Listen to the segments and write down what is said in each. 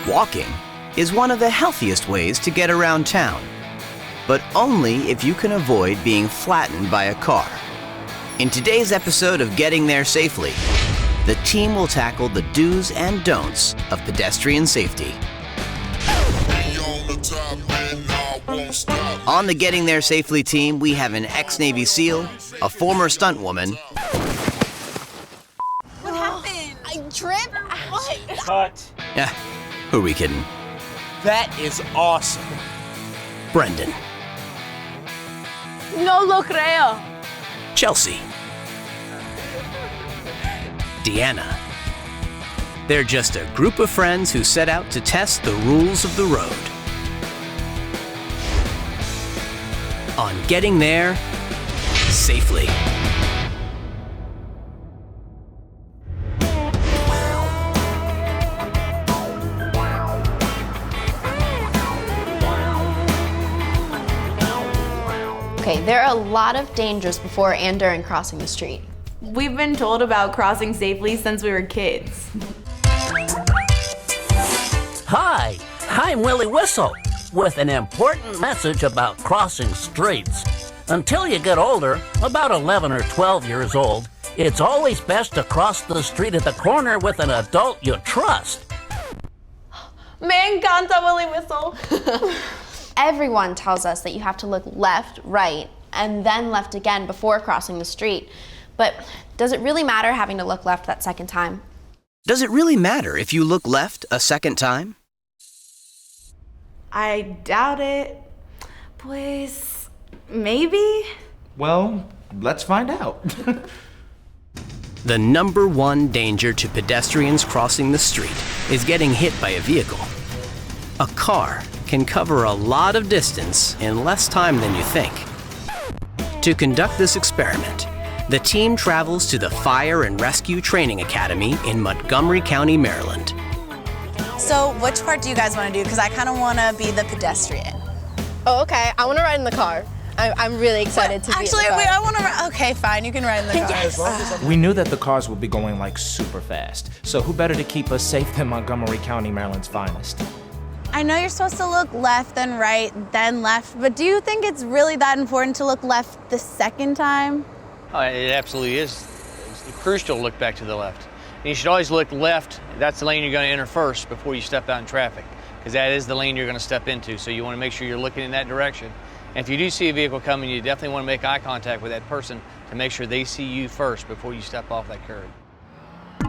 Walking is one of the healthiest ways to get around town, but only if you can avoid being flattened by a car. In today's episode of Getting There Safely, the team will tackle the do's and don'ts of pedestrian safety. On the Getting There Safely team, we have an ex-Navy SEAL, a former stunt woman. What happened? I tripped? What? Cut. Yeah, who are we kidding? That is awesome. Brendan. No lo creo. Chelsea. Deanna. They're just a group of friends who set out to test the rules of the road. On Getting There Safely. Okay, there are a lot of dangers before and during crossing the street. We've been told about crossing safely since we were kids. Hi, I'm Willie Whistle with an important message about crossing streets. Until you get older, about 11 or 12 years old, it's always best to cross the street at the corner with an adult you trust. Me encanta Willie Whistle. Everyone tells us that you have to look left, right, and then left again before crossing the street. But does it really matter having to look left that second time? Does it really matter if you look left a second time? I doubt it. Pues, maybe? Well, let's find out. The number one danger to pedestrians crossing the street is getting hit by a vehicle. A car can cover a lot of distance in less time than you think. To conduct this experiment, the team travels to the Fire and Rescue Training Academy in Montgomery County, Maryland. So, which part do you guys want to do? Because I kind of want to be the pedestrian. Oh, okay. I want to ride in the car. I'm really excited to be in the car. Actually, I want to. Okay, fine. You can ride in the car. Yes. We knew that the cars would be going like super fast. So who better to keep us safe than Montgomery County, Maryland's finest? I know you're supposed to look left, then right, then left, but do you think it's really that important to look left the second time? Oh, it absolutely is. It's crucial to look back to the left. And you should always look left. That's the lane you're going to enter first before you step out in traffic, because that is the lane you're going to step into. So you want to make sure you're looking in that direction. And if you do see a vehicle coming, you definitely want to make eye contact with that person to make sure they see you first before you step off that curb.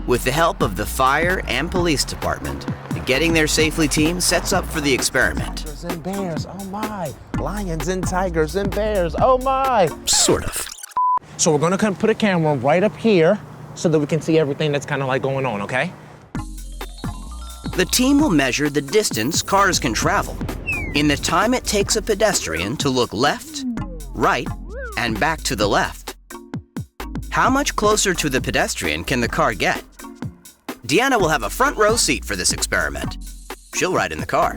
With the help of the fire and police department, the Getting There Safely team sets up for the experiment. Tigers and bears, oh my. Lions and tigers and bears, oh my. Sort of. So we're gonna put a camera right up here so that we can see everything that's kind of like going on, okay? The team will measure the distance cars can travel in the time it takes a pedestrian to look left, right, and back to the left. How much closer to the pedestrian can the car get? Deanna will have a front row seat for this experiment. She'll ride in the car.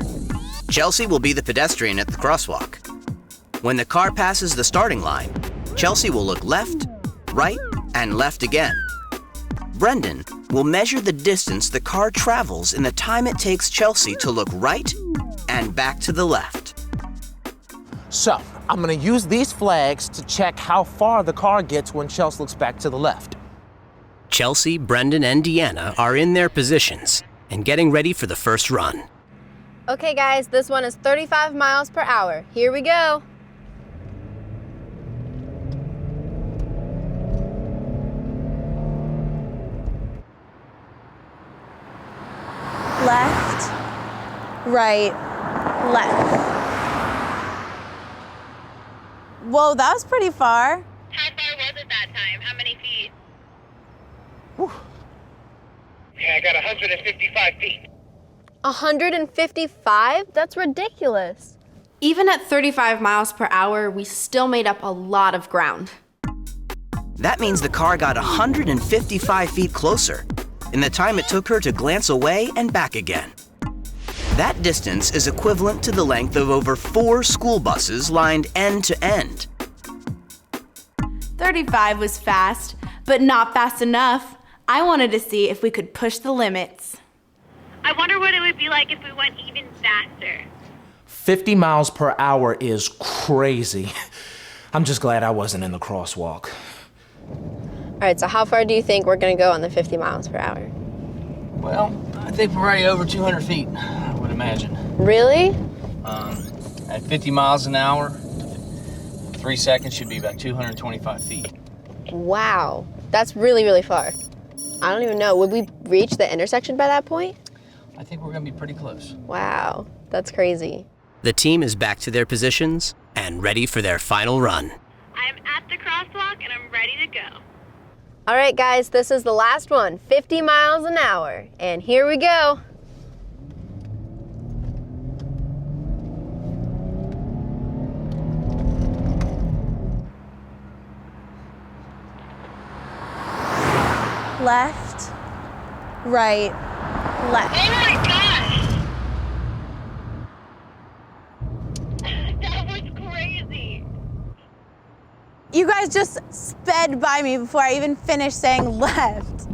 Chelsea will be the pedestrian at the crosswalk. When the car passes the starting line, Chelsea will look left, right, and left again. Brendan will measure the distance the car travels in the time it takes Chelsea to look right and back to the left. So, I'm gonna use these flags to check how far the car gets when Chelsea looks back to the left. Chelsea, Brendan, and Deanna are in their positions and getting ready for the first run. Okay, guys, this one is 35 miles per hour. Here we go. Left, right, left. Whoa, that was pretty far. How far was it that time? How many feet? Yeah, I got 155 feet. 155? That's ridiculous. Even at 35 miles per hour, we still made up a lot of ground. That means the car got 155 feet closer in the time it took her to glance away and back again. That distance is equivalent to the length of over 4 school buses lined end to end. 35 was fast, but not fast enough. I wanted to see if we could push the limits. I wonder what it would would be like if we went even faster. 50 miles per hour is crazy. I'm just glad I wasn't in the crosswalk. All right, so how far do you think we're gonna go on the 50 miles per hour? Well, I think we're already over 200 feet, I would imagine. Really? At 50 miles an hour, 3 seconds should be about 225 feet. Wow, that's really, really far. I don't even know, would we reach the intersection by that point? I think we're gonna be pretty close. Wow, that's crazy. The team is back to their positions and ready for their final run. I'm at the crosswalk and I'm ready to go. All right, guys, this is the last one, 50 miles an hour, and here we go. Left, right, left. Oh my gosh! That was crazy. You guys just sped by me before I even finished saying left.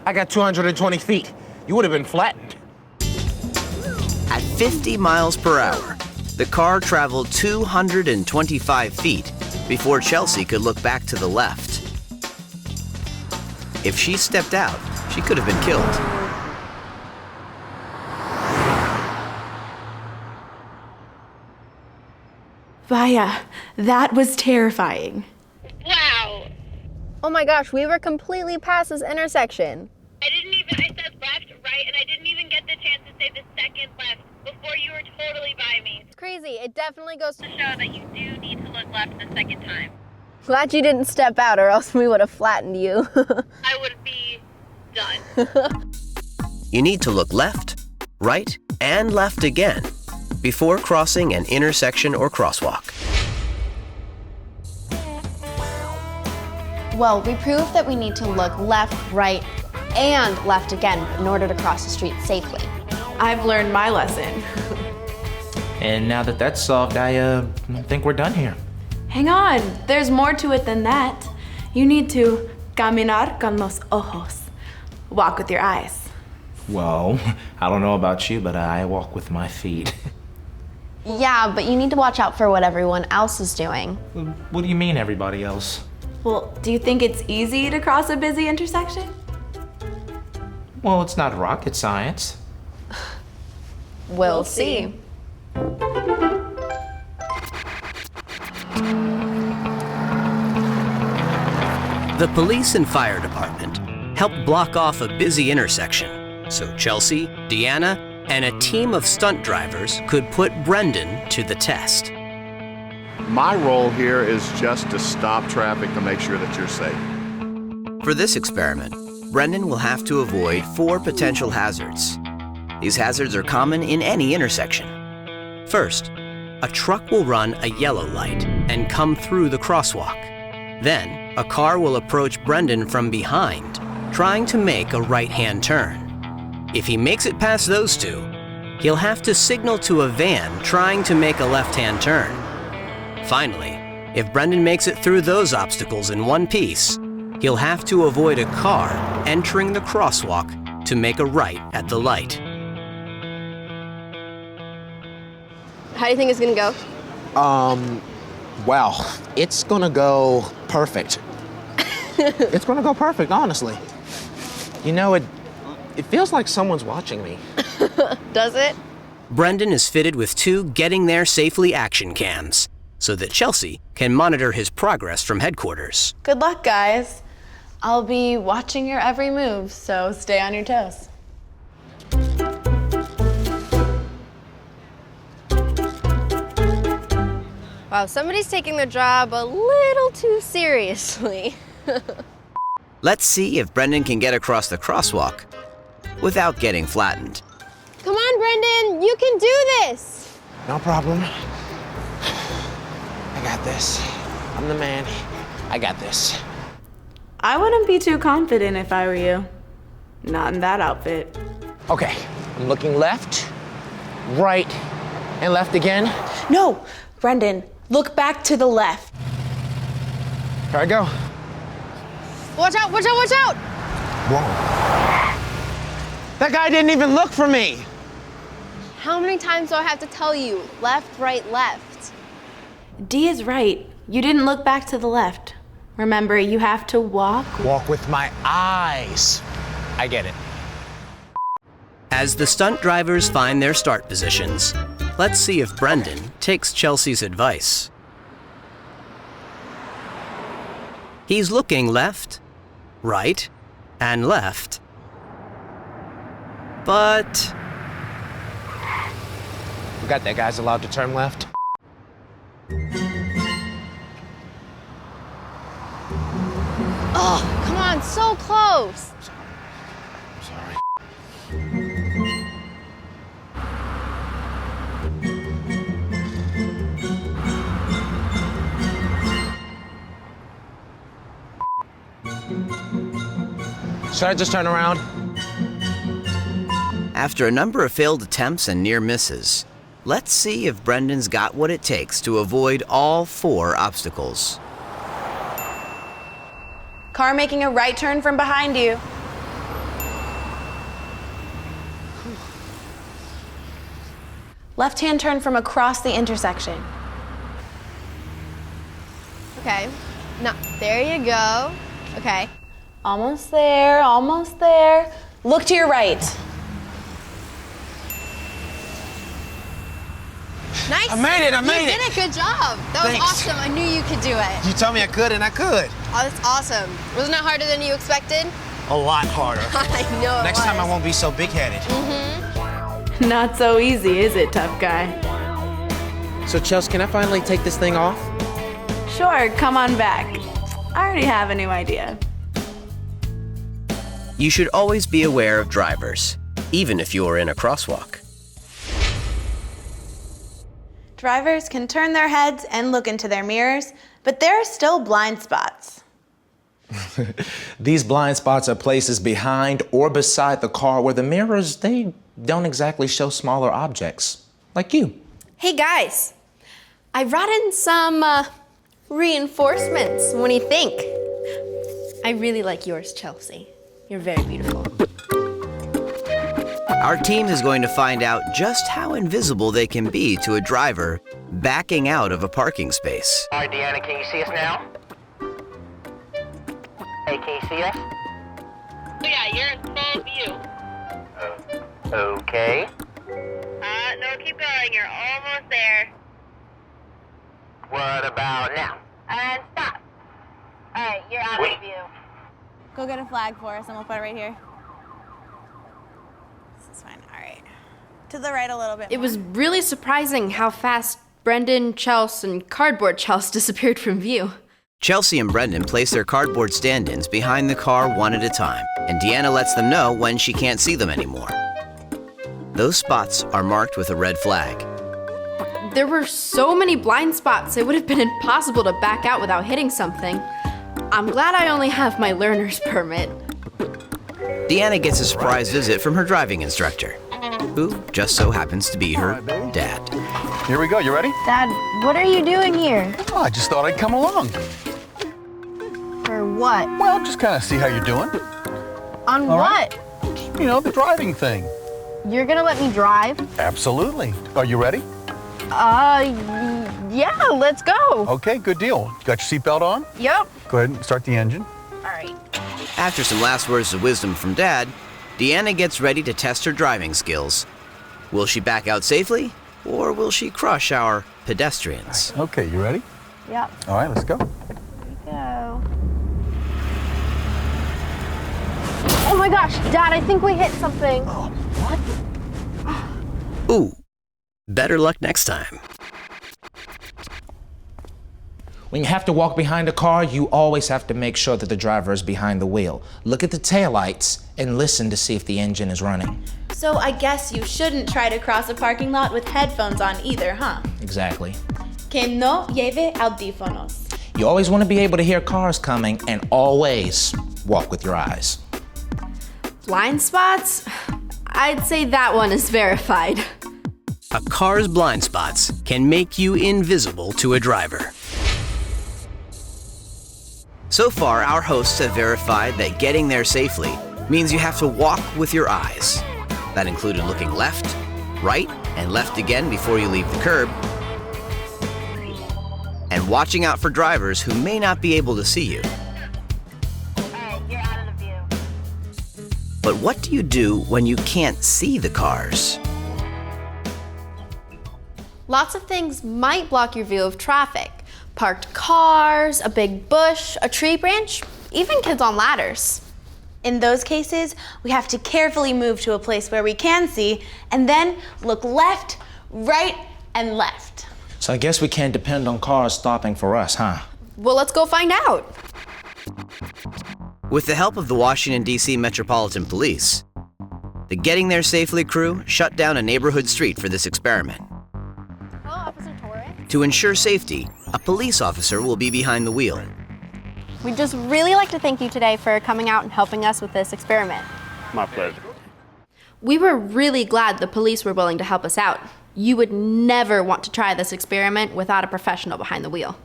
I got 220 feet. You would have been flattened. At 50 miles per hour, the car traveled 225 feet before Chelsea could look back to the left. If she stepped out, she could have been killed. Vaya, that was terrifying. Wow. Oh my gosh, we were completely past this intersection. I said left, right, and I didn't even get the chance to say the second left before you were totally by me. It's crazy, it definitely goes To show that you do need to look left the second time. Glad you didn't step out or else we would have flattened you. I would be done. You need to look left, right, and left again before crossing an intersection or crosswalk. Well, we proved that we need to look left, right, and left again in order to cross the street safely. I've learned my lesson. And now that that's solved, I think we're done here. Hang on, there's more to it than that. You need to caminar con los ojos. Walk with your eyes. Well, I don't know about you, but I walk with my feet. Yeah, but you need to watch out for what everyone else is doing. What do you mean, everybody else? Well, do you think it's easy to cross a busy intersection? Well, it's not rocket science. We'll see. The police and fire department helped block off a busy intersection so Chelsea, Deanna, and a team of stunt drivers could put Brendan to the test. My role here is just to stop traffic to make sure that you're safe. For this experiment, Brendan will have to avoid 4 potential hazards. These hazards are common in any intersection. First, a truck will run a yellow light and come through the crosswalk. Then, a car will approach Brendan from behind, trying to make a right-hand turn. If he makes it past those 2, he'll have to signal to a van trying to make a left-hand turn. Finally, if Brendan makes it through those obstacles in one piece, he'll have to avoid a car entering the crosswalk to make a right at the light. How do you think it's gonna go? Well, it's gonna go perfect. It's gonna go perfect, honestly. You know, it feels like someone's watching me. Does it? Brendan is fitted with 2 getting there safely action cams so that Chelsea can monitor his progress from headquarters. Good luck, guys. I'll be watching your every move, so stay on your toes. Wow, somebody's taking their job a little too seriously. Let's see if Brendan can get across the crosswalk without getting flattened. Come on, Brendan, you can do this. No problem. I got this. I'm the man. I got this. I wouldn't be too confident if I were you. Not in that outfit. Okay, I'm looking left, right, and left again. No, Brendan, look back to the left. Here I go. Watch out, watch out, watch out! Whoa. That guy didn't even look for me. How many times do I have to tell you? Left, right, left. D is right. You didn't look back to the left. Remember, you have to walk. Walk with my eyes. I get it. As the stunt drivers find their start positions, let's see if Brendan takes Chelsea's advice. He's looking left, right, and left. But Forgot that guy's allowed to turn left. Oh, come on, so close. Sorry. Should I just turn around? after a number of failed attempts and near misses, let's see if Brendan's got what it takes to avoid all 4 obstacles. Car making a right turn from behind you. Left-hand turn from across the intersection. Okay. No, there you go. Okay. Almost there, almost there. Look to your right. Nice. I made it, I made it. You did it, good job. That was Thanks. awesome. I knew you could do it. You told me I could, and I could. Oh, that's awesome. Wasn't it harder than you expected? A lot harder. I know it Next was. time I won't be so big-headed. Not so easy, is it, tough guy? So, Chelsea, can I finally take this thing off? Sure, come on back. I already have a new idea. You should always be aware of drivers, even if you are in a crosswalk. Drivers can turn their heads and look into their mirrors, but there are still blind spots. These blind spots are places behind or beside the car where the mirrors, they don't exactly show smaller objects, like you. Hey guys, I brought in some reinforcements. What do you think? I really like yours, Chelsea. You're very beautiful. Our team is going to find out just how invisible they can be to a driver backing out of a parking space. All right, Deanna, can you see us now? Hey, can you see us? Yeah, you're in full view. Okay. No, keep going. You're almost there. What about now? And stop. All right, you're out Wait. of view. Go get a flag for us and we'll put it right here. This is fine, all right. To the right a little bit It more. was really surprising how fast Brendan, Chelsea, and Cardboard Chelsea disappeared from view. Chelsea and Brendan place their cardboard stand-ins behind the car one at a time, and Deanna lets them know when she can't see them anymore. Those spots are marked with a red flag. There were so many blind spots, it would have been impossible to back out without hitting something. I'm glad I only have my learner's permit. Deanna gets a surprise visit from her driving instructor, who just so happens to be her dad. Here we go, you ready? Dad, what are you doing here? Oh, I just thought I'd come along. For what? Well, just kind of see how you're doing. On All what? right. You know, the driving thing. You're gonna let me drive? Absolutely. Are you ready? Yeah, let's go. Okay, good deal. Got your seatbelt on? Yep. Go ahead and start the engine. All right. After some last words of wisdom from Dad, Deanna gets ready to test her driving skills. Will she back out safely, or will she crush our pedestrians? Okay, you ready? Yep. All right, let's go. Go. Oh my gosh, Dad, I think we hit something. Oh, what? Ooh, better luck next time. When you have to walk behind a car, you always have to make sure that the driver is behind the wheel. Look at the taillights and listen to see if the engine is running. So I guess you shouldn't try to cross a parking lot with headphones on either, huh? Exactly. Que no lleve audífonos. You always want to be able to hear cars coming and always walk with your eyes. Blind spots? I'd say that one is verified. A car's blind spots can make you invisible to a driver. So far, our hosts have verified that getting there safely means you have to walk with your eyes. That included looking left, right, and left again before you leave the curb, and watching out for drivers who may not be able to see you. Alright, you're out of the view. But what do you do when you can't see the cars? Lots of things might block your view of traffic. Parked cars, a big bush, a tree branch, even kids on ladders. In those cases, we have to carefully move to a place where we can see and then look left, right, and left. So I guess we can't depend on cars stopping for us, huh? Well, let's go find out. With the help of the Washington, D.C. Metropolitan Police, the Getting There Safely crew shut down a neighborhood street for this experiment. Hello, Officer Torres. To ensure safety, a police officer will be behind the wheel. We'd just really like to thank you today for coming out and helping us with this experiment. My pleasure. We were really glad the police were willing to help us out. You would never want to try this experiment without a professional behind the wheel.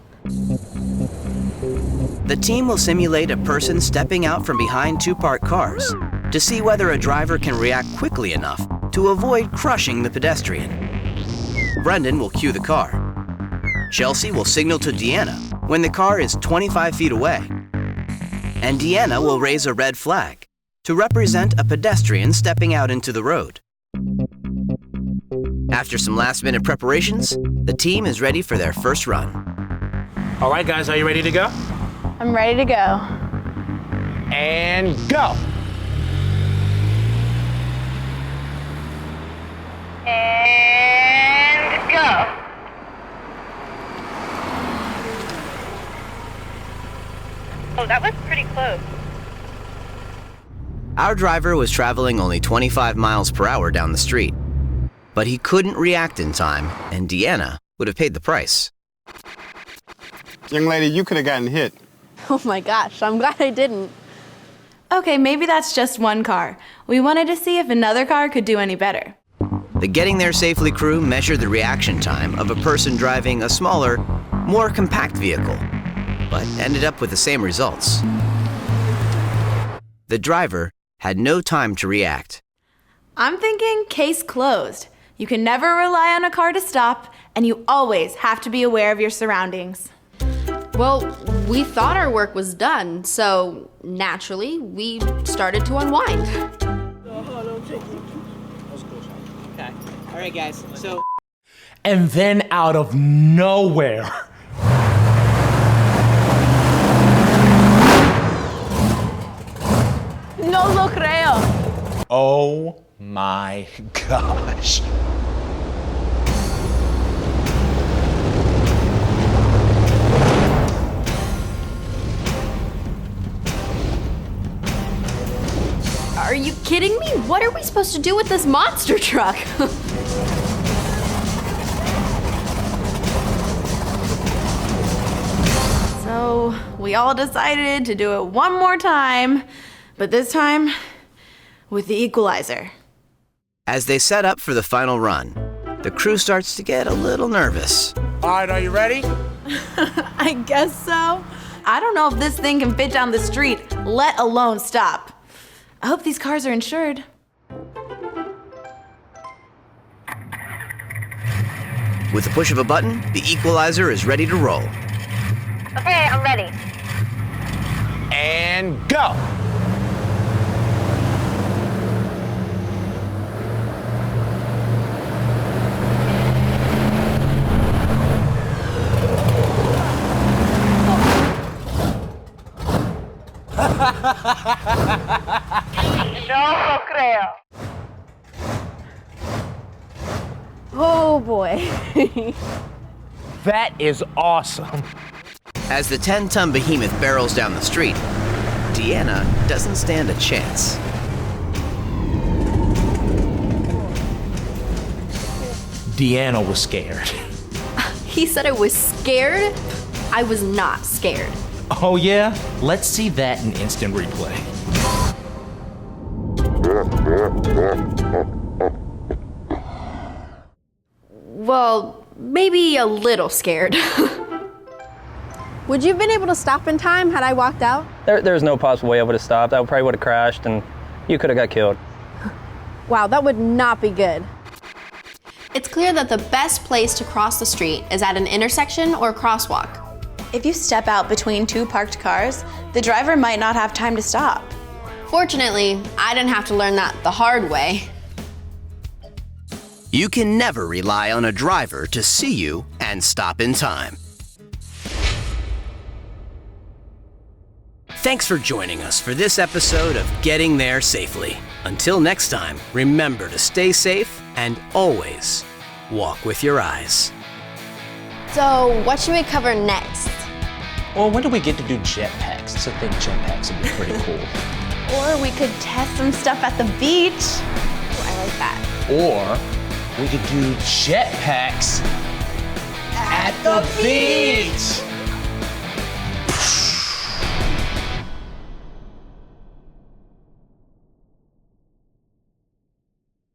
The team will simulate a person stepping out from behind two parked cars to see whether a driver can react quickly enough to avoid crushing the pedestrian. Brendan will cue the car. Chelsea will signal to Deanna when the car is 25 feet away. And Deanna will raise a red flag to represent a pedestrian stepping out into the road. After some last-minute preparations, the team is ready for their first run. All right, guys, are you ready to go? I'm ready to go. And go. And go. Oh, that was pretty close. Our driver was traveling only 25 miles per hour down the street, but he couldn't react in time, and Deanna would have paid the price. Young lady, you could have gotten hit. Oh my gosh, I'm glad I didn't. Okay, maybe that's just one car. We wanted to see if another car could do any better. The Getting There Safely crew measured the reaction time of a person driving a smaller, more compact vehicle, but ended up with the same results. The driver had no time to react. I'm thinking case closed. You can never rely on a car to stop, and you always have to be aware of your surroundings. Well, we thought our work was done, so naturally, we started to unwind. Okay. All right, guys. So. And then out of nowhere. No lo creo. Oh my gosh. Are you kidding me? What are we supposed to do with this monster truck? So we all decided to do it one more time, but this time with the equalizer. As they set up for the final run, the crew starts to get a little nervous. All right, are you ready? I guess so. I don't know if this thing can fit down the street, let alone stop. I hope these cars are insured. With the push of a button, the equalizer is ready to roll. Okay, I'm ready. And go. No lo creo. Oh boy. That is awesome. As the 10-ton behemoth barrels down the street, Deanna doesn't stand a chance. Deanna was scared. He said I was scared? I was not scared. Oh yeah? Let's see that in instant replay. Well, maybe a little scared. Would you have been able to stop in time had I walked out? There's no possible way I would have stopped. I probably would have crashed and you could have got killed. Wow, that would not be good. It's clear that the best place to cross the street is at an intersection or crosswalk. If you step out between two parked cars, the driver might not have time to stop. Fortunately, I didn't have to learn that the hard way. You can never rely on a driver to see you and stop in time. Thanks for joining us for this episode of Getting There Safely. Until next time, remember to stay safe and always walk with your eyes. So, what should we cover next? Well, when do we get to do jetpacks? I think jetpacks would be pretty cool. Or we could test some stuff at the beach. Ooh, I like that. Or we could do jetpacks at the beach.